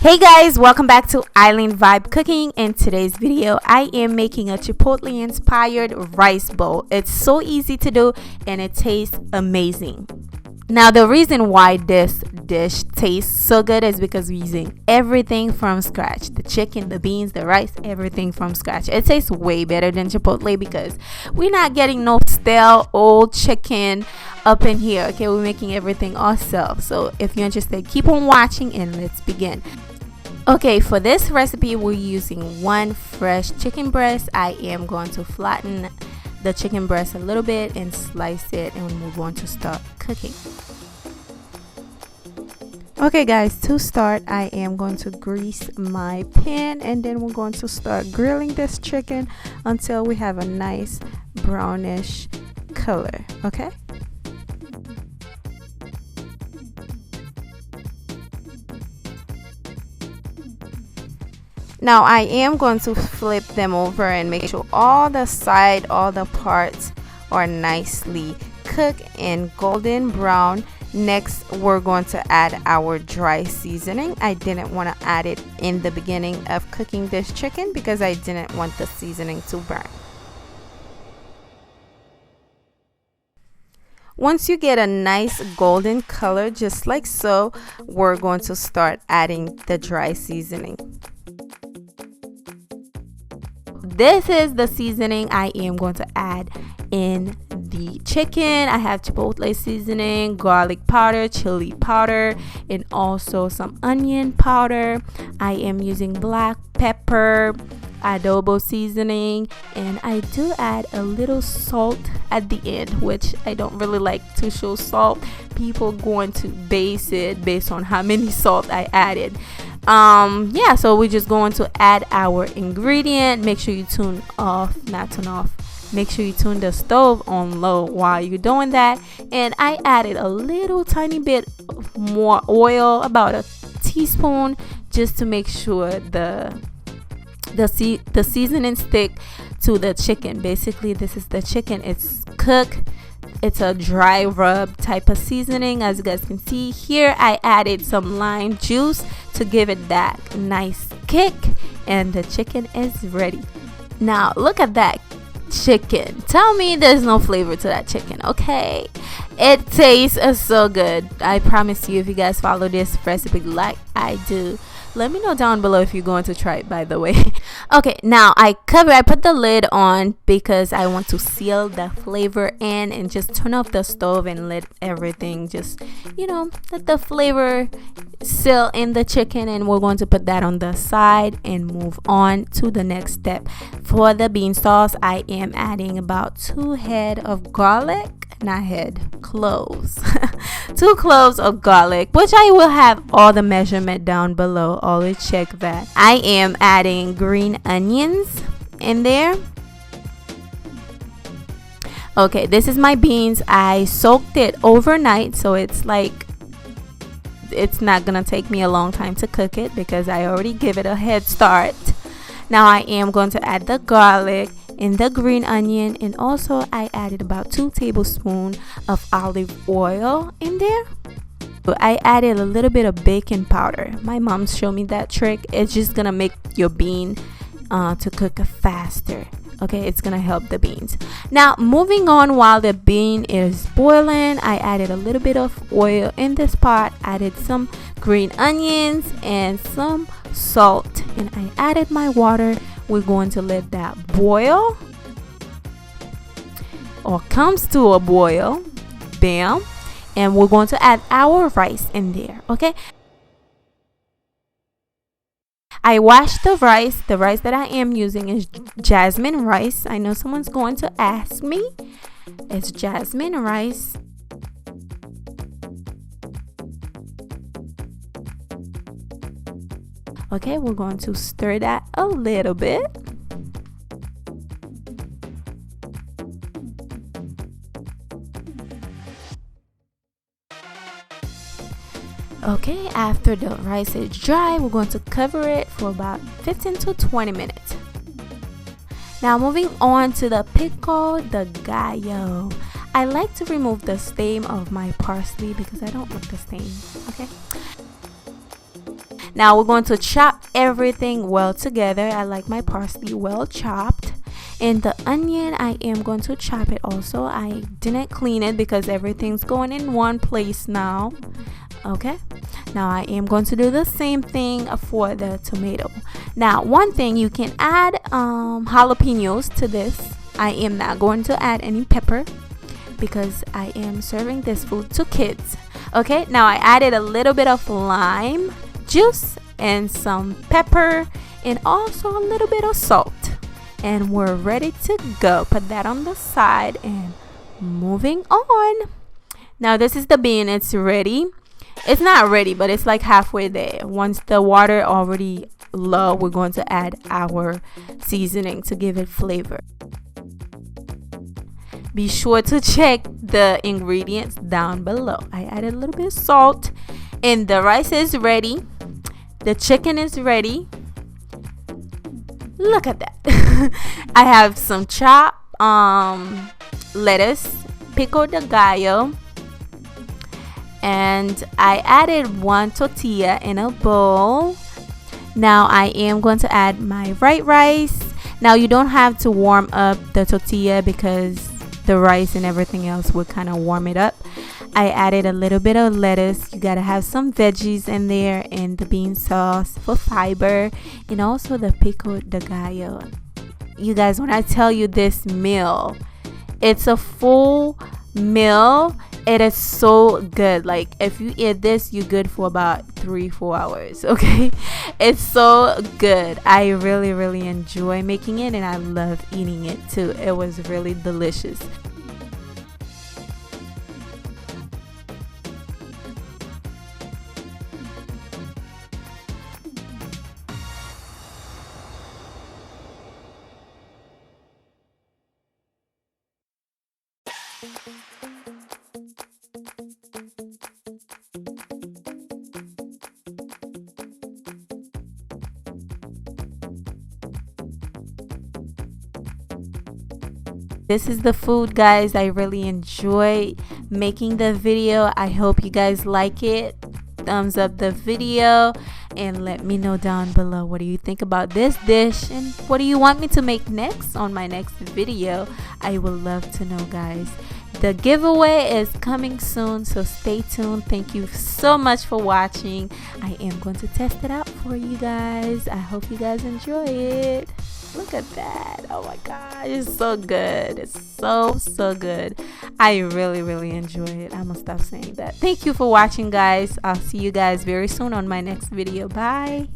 Hey guys, welcome back to Island Vibe Cooking. In today's video, I am making a Chipotle inspired rice bowl. It's so easy to do and it tastes amazing. Now the reason why this dish tastes so good is because we're using everything from scratch. The chicken, the beans, the rice, everything from scratch. It tastes way better than Chipotle because we're not getting no stale old chicken up in here. Okay, we're making everything ourselves. So if you're interested, keep on watching and let's begin. Okay, for this recipe we're using one fresh chicken breast. I am going to flatten the chicken breast a little bit and slice it, and we're going to start cooking. Okay guys, to start I am going to grease my pan, and then we're going to start grilling this chicken until we have a nice brownish color. Okay, now I am going to flip them over and make sure all the parts are nicely cooked and golden brown. Next, we're going to add our dry seasoning. I didn't want to add it in the beginning of cooking this chicken because I didn't want the seasoning to burn. Once you get a nice golden color, just like so, we're going to start adding the dry seasoning. This is the seasoning I am going to add in the chicken. I have Chipotle seasoning, garlic powder, chili powder, and also some onion powder. I am using black pepper, adobe seasoning, and I do add a little salt at the end, which I don't really like to show salt. People going to base it based on how many salt I added. Yeah, so we're just going to add our ingredient. Make sure you make sure you tune the stove on low while you're doing that. And I added a little tiny bit more oil, about a teaspoon, just to make sure the seasoning stick to the chicken. Basically, this is the chicken. It's cooked. It's a dry rub type of seasoning. As you guys can see here, I added some lime juice to give it that nice kick, and the chicken is ready. Now look at that chicken. Tell me there's no flavor to that chicken. Okay, it tastes so good. I promise you, if you guys follow this recipe like I do, let me know down below if you're going to try it, by the way. Okay, now I put the lid on because I want to seal the flavor in, and just turn off the stove and let everything just, let the flavor seal in the chicken. And we're going to put that on the side and move on to the next step. For the bean sauce, I am adding about 2 head of garlic. Not head, cloves. 2 cloves of garlic, which I will have all the measurement down below. Always check that. I am adding green onions in there. Okay, this is my beans. I soaked it overnight, so it's not gonna take me a long time to cook it because I already give it a head start. Now I am going to add the garlic and the green onion, and also I added about 2 tablespoons of olive oil in there. I added a little bit of baking powder. My mom showed me that trick. It's just gonna make your bean to cook faster. Okay, it's gonna help the beans. Now moving on, while the bean is boiling, I added a little bit of oil in this pot, added some green onions and some salt, and I added my water. We're going to let that boil, or comes to a boil. Bam. And we're going to add our rice in there. Okay, I washed the rice. The rice that I am using is Jasmine rice. I know someone's going to ask me. It's Jasmine rice. Okay, we're going to stir that a little bit. Okay, after the rice is dry, we're going to cover it for about 15 to 20 minutes. Now moving on to the Pico De Gallo. I like to remove the stem of my parsley because I don't like the stem. Okay, Now we're going to chop everything well together. I like my parsley well chopped. And the onion, I am going to chop it also. I didn't clean it because everything's going in one place now. Okay, now I am going to do the same thing for the tomato. Now one thing, you can add jalapenos to this. I am not going to add any pepper because I am serving this food to kids. Okay, now I added a little bit of lime juice and some pepper and also a little bit of salt, and we're ready to go. Put that on the side and moving on. Now this is the bean. It's ready. It's not ready, but it's like halfway there. Once the water already low, we're going to add our seasoning to give it flavor. Be sure to check the ingredients down below. I added a little bit of salt, and the rice is ready. The chicken is ready. Look at that. I have some chopped lettuce, Pico De Gallo, and I added one tortilla in a bowl. Now I am going to add my white rice. Now you don't have to warm up the tortilla because the rice and everything else will kind of warm it up. I added a little bit of lettuce. You gotta have some veggies in there, and the bean sauce for fiber, and also the Pico De Gallo. You guys, when I tell you this meal, it's a full meal. It is so good. Like if you eat this, you're good for about 3-4 hours. Okay, it's so good. I really enjoy making it, and I love eating it too. It was really delicious. This is the food, guys. I really enjoy making the video. I hope you guys like it. Thumbs up the video and let me know down below what do you think about this dish, and what do you want me to make next on my next video. I would love to know, guys. The giveaway is coming soon, so stay tuned. Thank you so much for watching. I am going to test it out for you guys. I hope you guys enjoy it. Look at that. Oh my god, it's so good. It's so good. I really enjoy it. I'm gonna stop saying that. Thank you for watching, guys. I'll see you guys very soon on my next video. Bye.